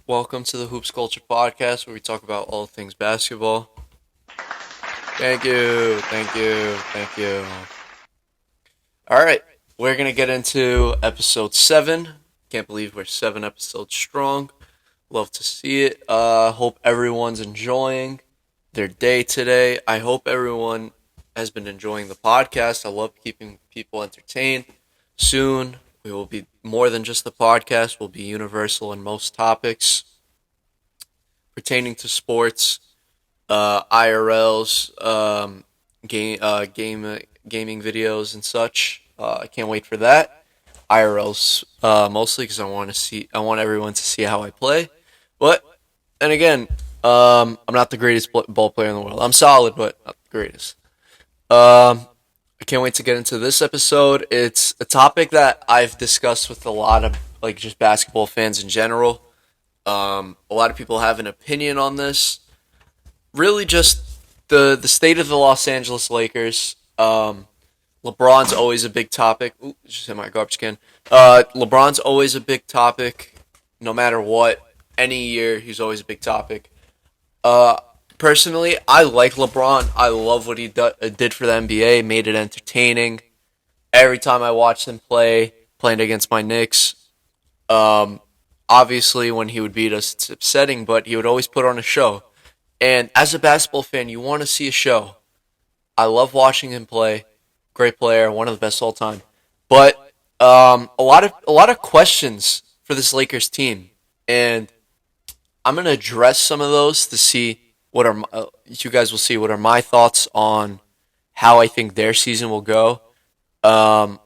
Welcome to the Hoops Culture Podcast, where we talk about all things basketball. Thank you. All right, we're gonna get into episode 7. Can't believe we're 7 episodes strong. Love to see it. Hope everyone's enjoying their day today. I hope everyone has been enjoying the podcast. I love keeping people entertained. Soon, we will be more than just the podcast. We'll be universal in most topics pertaining to sports, IRLs, gaming videos and such. I can't wait for that. IRLs mostly because I want everyone to see how I play. But and again, I'm not the greatest ball player in the world. I'm solid, but not the greatest. I can't wait to get into this episode. It's a topic that I've discussed with a lot of just basketball fans in general. A lot of people have an opinion on this. Really, just the state of the Los Angeles Lakers. LeBron's always a big topic. Ooh, just hit my garbage can. LeBron's always a big topic, no matter what. Any year, he's always a big topic. Uh, Personally, I like LeBron. I love what he did for the NBA. Made it entertaining. Every time I watched him playing against my Knicks. Um, Obviously, when he would beat us, it's upsetting, but he would always put on a show. And as a basketball fan, you want to see a show. I love watching him play. Great player, one of the best all time. But a lot of questions for this Lakers team, and I'm gonna address some of those to see what are you guys will see what are my thoughts on how I think their season will go. Um,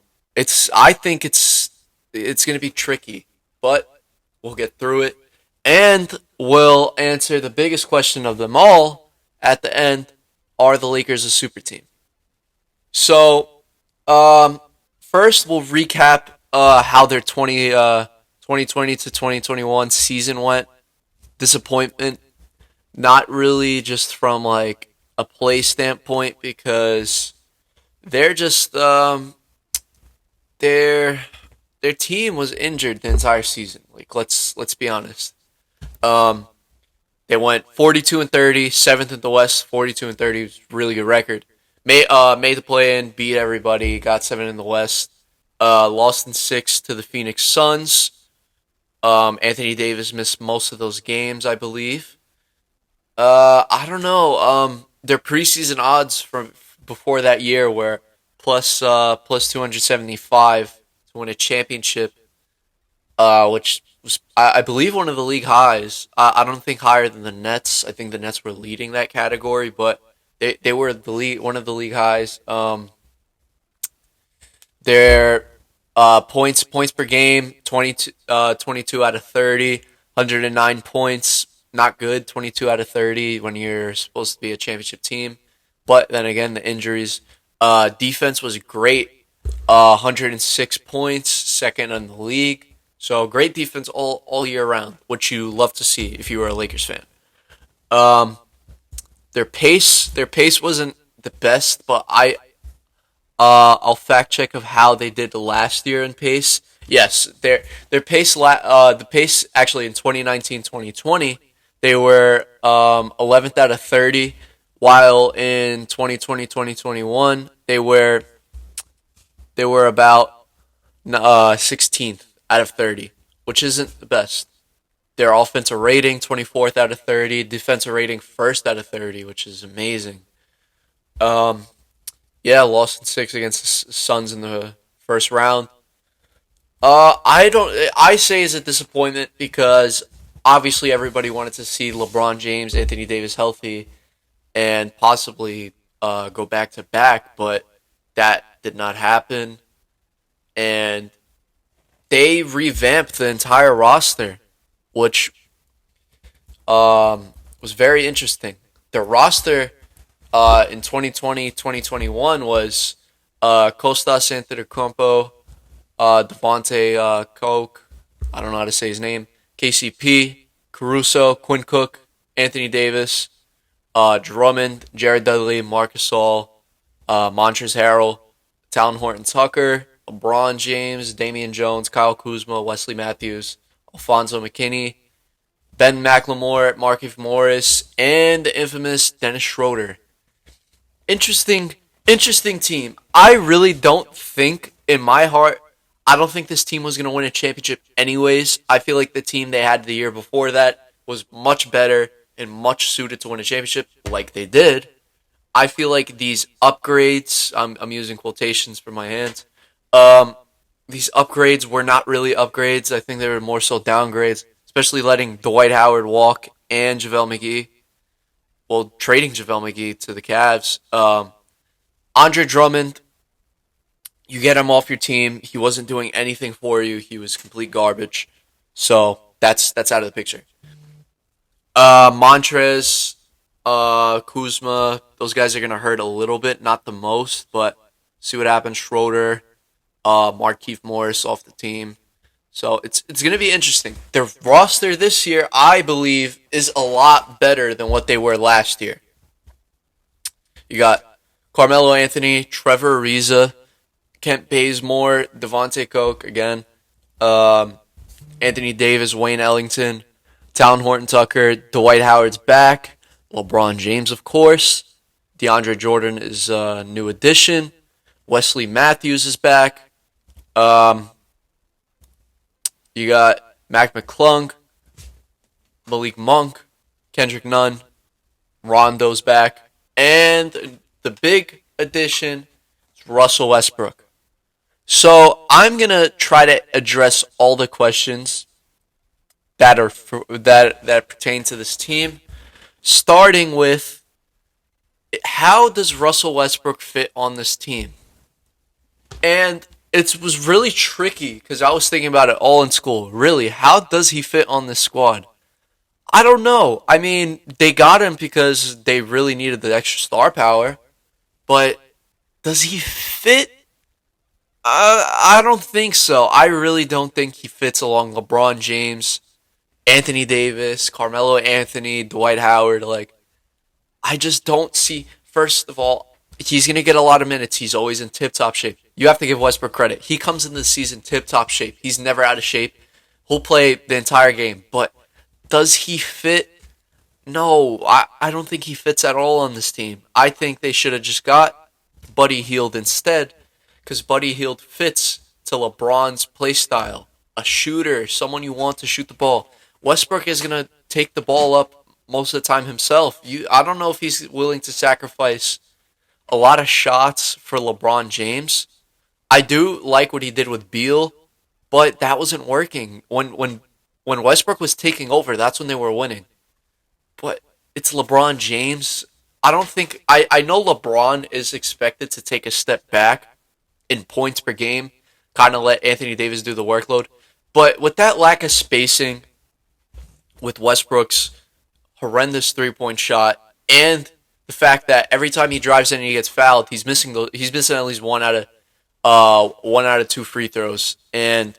I think it's gonna be tricky, but we'll get through it, and we'll answer the biggest question of them all at the end: Are the Lakers a super team? So, um, first we'll recap how their 2020 to 2021 season went. Disappointment, not really just from like a play standpoint because they're just their their team was injured the entire season. Like let's be honest. Um, they went 42 and 30, seventh in the West. 42 and 30 was a really good record. Made the play in, beat everybody, got 7 in the West. Lost in 6 to the Phoenix Suns. Anthony Davis missed most of those games, I believe. I don't know. Their preseason odds from before that year were plus 275 to win a championship, which was I believe one of the league highs. I don't think higher than the Nets. I think the Nets were leading that category, but they were the league one of the league highs. Their points per game 22 out of 30, 109 points. Not good. 22 out of 30 when you're supposed to be a championship team. But then again, the injuries. Defense was great. 106 points, second in the league. So great defense all year round, which you love to see if you were a Lakers fan. Um, their pace wasn't the best, but I'll fact check of how they did last year in pace. Yes, their pace the pace actually in 2019-2020 they were 11th out of 30, while in 2020-2021 they were about 16th out of 30, which isn't the best. Their offensive rating 24th out of 30, defensive rating first out of 30, which is amazing. Um, yeah, lost in 6 against the Suns in the first round. I don't. I say is a disappointment because obviously everybody wanted to see LeBron James, Anthony Davis healthy, and possibly go back to back, but that did not happen. And they revamped the entire roster, which was very interesting. The roster in 2020-2021 was Kostas Antetokounmpo, Devontae Koch, I don't know how to say his name, KCP, Caruso, Quinn Cook, Anthony Davis, Drummond, Jared Dudley, Marcus Gasol, Montrezl Harrell, Talen Horton Tucker, LeBron James, Damian Jones, Kyle Kuzma, Wesley Matthews, Alfonso McKinney, Ben McLemore, Markieff Morris, and the infamous Dennis Schroeder. Interesting, interesting team. I really don't think, in my heart, I don't think this team was going to win a championship anyways. I feel like the team they had the year before that was much better and much suited to win a championship, like they did. I feel like these upgrades, I'm using quotations from my hands, um, these upgrades were not really upgrades. I think they were more so downgrades, especially letting Dwight Howard walk and JaVale McGee. Well, trading JaVale McGee to the Cavs. Andre Drummond, you get him off your team. He wasn't doing anything for you. He was complete garbage. So that's out of the picture. Montrez, Kuzma, those guys are gonna hurt a little bit, not the most, but see what happens. Schroeder, Markieff Morris off the team. So it's gonna be interesting. Their roster this year, I believe, is a lot better than what they were last year. You got Carmelo Anthony, Trevor Ariza, Kent Bazemore, Devontae Coke again, Anthony Davis, Wayne Ellington, Talen Horton Tucker, Dwight Howard's back, LeBron James, of course. Deandre Jordan is a new addition. Wesley Matthews is back. You got Mac McClung, Malik Monk, Kendrick Nunn, Rondo's back, and the big addition is Russell Westbrook. So I'm gonna try to address all the questions that pertain to this team, starting with how does Russell Westbrook fit on this team? And it was really tricky because I was thinking about it all in school. Really, how does he fit on this squad? I don't know. I mean, they got him because they really needed the extra star power, but does he fit? I don't think so. I really don't think he fits along LeBron James, Anthony Davis, Carmelo Anthony, Dwight Howard. Like, I just don't see. First of all, he's going to get a lot of minutes. He's always in tip-top shape. You have to give Westbrook credit. He comes into the season tip-top shape. He's never out of shape. He'll play the entire game. But does he fit? No, I don't think he fits at all on this team. I think they should have just got Buddy Hield instead, because Buddy Hield fits to LeBron's play style. A shooter, someone you want to shoot the ball. Westbrook is going to take the ball up most of the time himself. I don't know if he's willing to sacrifice a lot of shots for LeBron James. I do like what he did with Beal, but that wasn't working. When Westbrook was taking over, that's when they were winning. But it's LeBron James. I know LeBron is expected to take a step back in points per game, kind of let Anthony Davis do the workload. But with that lack of spacing, with Westbrook's horrendous three-point shot, and the fact that every time he drives in and he gets fouled, he's missing at least one out of two free throws, and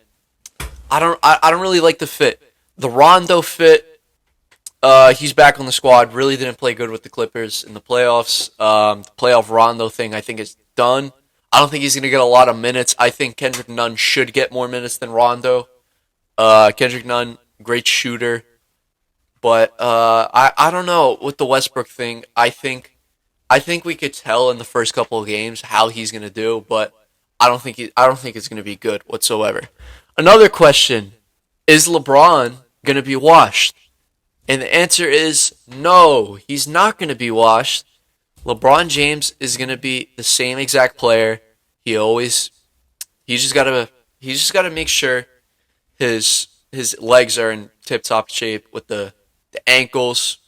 I don't really like the fit. The Rondo fit, he's back on the squad. Really didn't play good with the Clippers in the playoffs. The playoff Rondo thing, I think, is done. I don't think he's going to get a lot of minutes. I think Kendrick Nunn should get more minutes than Rondo. Kendrick Nunn, great shooter. But I don't know with the Westbrook thing. I think we could tell in the first couple of games how he's gonna do, but I don't think it's gonna be good whatsoever. Another question: is LeBron gonna be washed? And the answer is no. He's not gonna be washed. LeBron James is gonna be the same exact player. He's just gotta make sure his legs are in tip top shape with the ankles.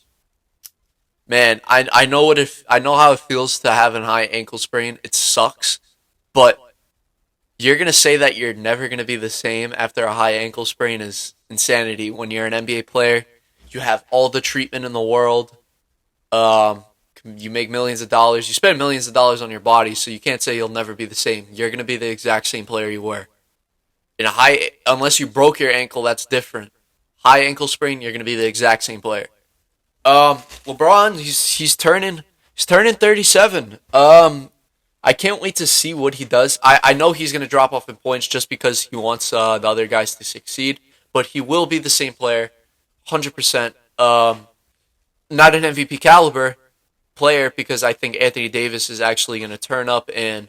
Man, I know how it feels to have a high ankle sprain. It sucks, but you're gonna say that you're never gonna be the same after a high ankle sprain is insanity. When you're an NBA player, you have all the treatment in the world. You make millions of dollars. You spend millions of dollars on your body, so you can't say you'll never be the same. You're gonna be the exact same player you were. Unless you broke your ankle, that's different. High ankle sprain, you're gonna be the exact same player. LeBron, he's turning 37. I can't wait to see what he does. I know he's gonna drop off in points just because he wants the other guys to succeed, but he will be the same player. 100%. Not an MVP caliber player because I think Anthony Davis is actually going to turn up and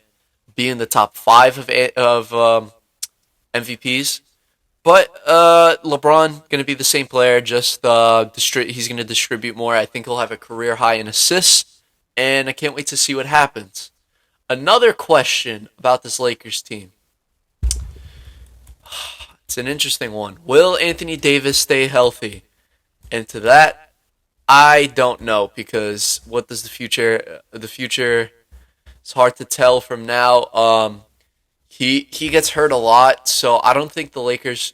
be in the top five of MVPs. But LeBron going to be the same player, just he's going to distribute more. I think he'll have a career high in assists, and I can't wait to see what happens. Another question about this Lakers team. It's an interesting one. Will Anthony Davis stay healthy? And to that, I don't know because what does the future it's hard to tell from now. He gets hurt a lot, so I don't think the Lakers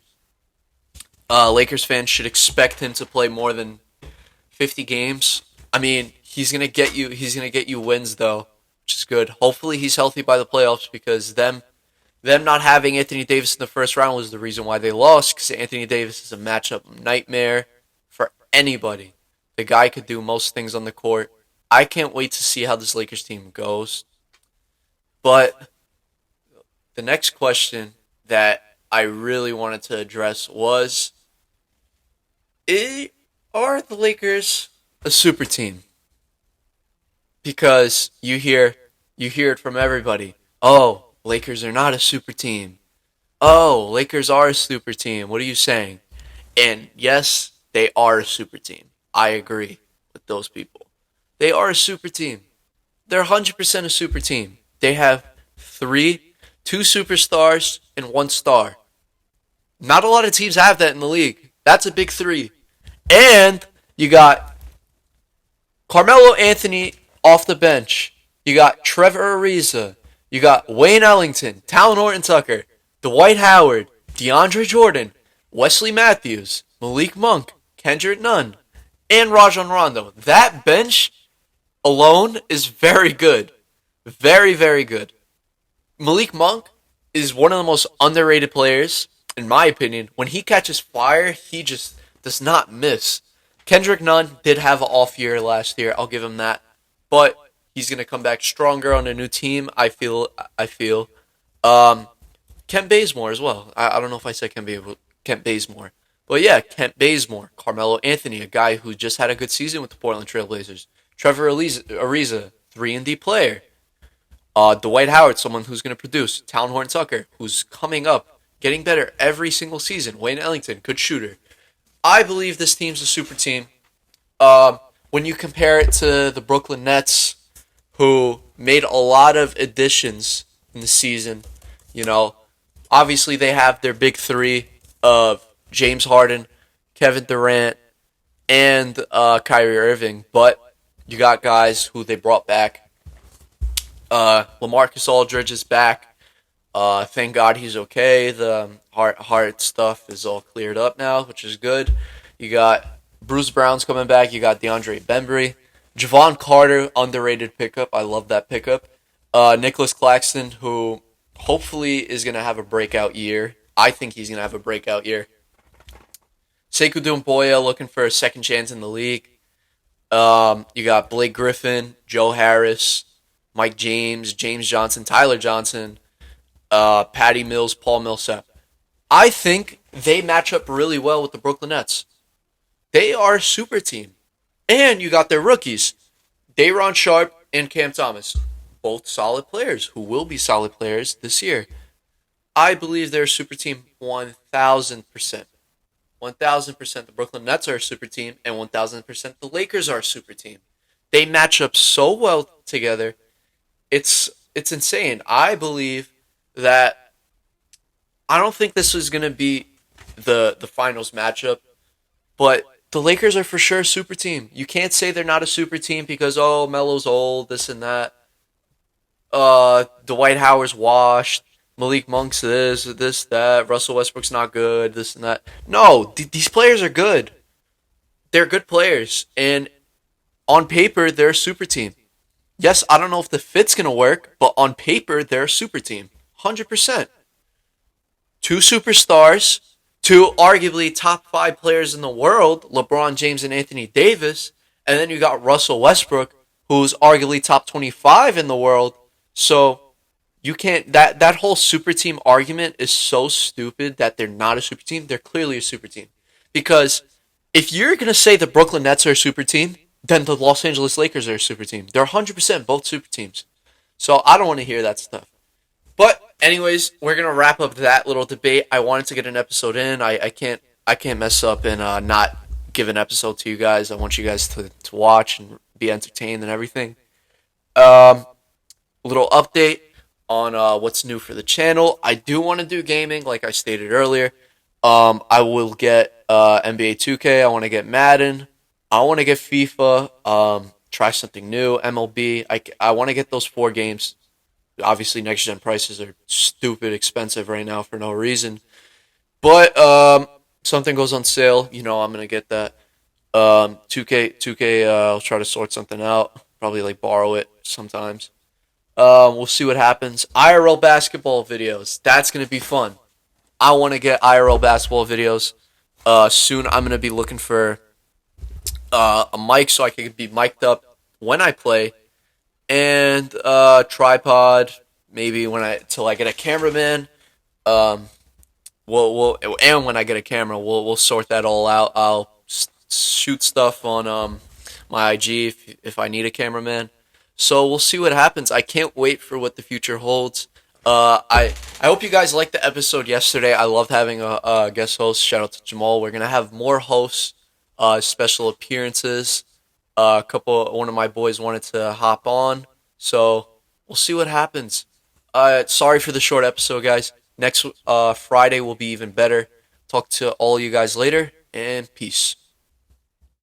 fans should expect him to play more than 50 games. I mean, he's gonna get you wins though, which is good. Hopefully he's healthy by the playoffs because them not having Anthony Davis in the first round was the reason why they lost because Anthony Davis is a matchup nightmare for anybody. The guy could do most things on the court. I can't wait to see how this Lakers team goes. But the next question that I really wanted to address was, are the Lakers a super team? Because you hear it from everybody. Oh, Lakers are not a super team. Oh, Lakers are a super team. What are you saying? And yes, they are a super team. I agree with those people. They are a super team. They're 100% a super team. They have two superstars and one star. Not a lot of teams have that in the league. That's a big three. And you got Carmelo Anthony off the bench. You got Trevor Ariza. You got Wayne Ellington, Talen Horton Tucker, Dwight Howard, Deandre Jordan, Wesley Matthews, Malik Monk, Kendrick Nunn, and Rajon Rondo. That bench alone is very good. Very, very good. Malik Monk is one of the most underrated players, in my opinion. When he catches fire, he just does not miss. Kendrick Nunn did have an off year last year. I'll give him that. But he's going to come back stronger on a new team, I feel. Kent Bazemore as well. I don't know if I said Kent Bazemore. But yeah, Kent Bazemore. Carmelo Anthony, a guy who just had a good season with the Portland Trail Blazers. Trevor Ariza, 3-and-D player. Dwight Howard, someone who's going to produce. Talen Horton Tucker, who's coming up, getting better every single season. Wayne Ellington, good shooter. I believe this team's a super team. When you compare it to the Brooklyn Nets, who made a lot of additions in the season, obviously they have their big three of James Harden, Kevin Durant, and Kyrie Irving, but you got guys who they brought back. LaMarcus Aldridge is back. Thank God he's okay. The heart stuff is all cleared up now, which is good. You got Bruce Brown's coming back. You got DeAndre Bembry. Javon Carter, underrated pickup. I love that pickup. Nicholas Claxton, who hopefully is going to have a breakout year. I think he's going to have a breakout year. Sekou Doumbouya looking for a second chance in the league. You got Blake Griffin, Joe Harris, Mike James, James Johnson, Tyler Johnson, Patty Mills, Paul Millsap. I think they match up really well with the Brooklyn Nets. They are a super team. And you got their rookies, Day'Ron Sharpe and Cam Thomas. Both solid players who will be solid players this year. I believe they're a super team 1,000%. 1,000%. The Brooklyn Nets are a super team, and 1,000% the Lakers are a super team. They match up so well together. It's insane. I believe that I don't think this is going to be the finals matchup, but the Lakers are for sure a super team. You can't say they're not a super team because, Melo's old, this and that. Dwight Howard's washed. Malik Monk's this, that. Russell Westbrook's not good, this and that. No, these players are good. They're good players. And on paper, they're a super team. Yes, I don't know if the fit's going to work, but on paper, they're a super team. 100%. Two superstars, two arguably top 5 players in the world, LeBron James and Anthony Davis, and then you got Russell Westbrook, who's arguably top 25 in the world. So you can't that whole super team argument is so stupid that they're not a super team. They're clearly a super team. Because If you're gonna say the Brooklyn Nets are a super team, then the Los Angeles Lakers are a super team. They're 100% both super teams. So I don't want to hear that stuff. But anyways, we're gonna wrap up that little debate. I wanted to get an episode in. I can't mess up and not give an episode to you guys. I want you guys to watch and be entertained and everything. Um, little update on what's new for the channel. I do want to do gaming, like I stated earlier. I will get NBA 2K. I want to get Madden. I want to get FIFA. Try something new. MLB. I want to get those 4 games. Obviously, next gen prices are stupid expensive right now for no reason. But something goes on sale, I'm gonna get that. 2K. I'll try to sort something out. Probably like borrow it sometimes. We'll see what happens. IRL basketball videos. That's gonna be fun. I want to get IRL basketball videos. Soon I'm gonna be looking for a mic so I can be mic'd up when I play, and tripod maybe till I get a cameraman. Um, and when I get a camera, we'll sort that all out. I'll shoot stuff on my IG if I need a cameraman. So we'll see what happens. I can't wait for what the future holds. I hope you guys liked the episode yesterday. I loved having a guest host. Shout out to Jamal. We're gonna have more hosts, special appearances. One of my boys wanted to hop on, so we'll see what happens. Sorry for the short episode, guys. Next Friday will be even better. Talk to all you guys later, and peace.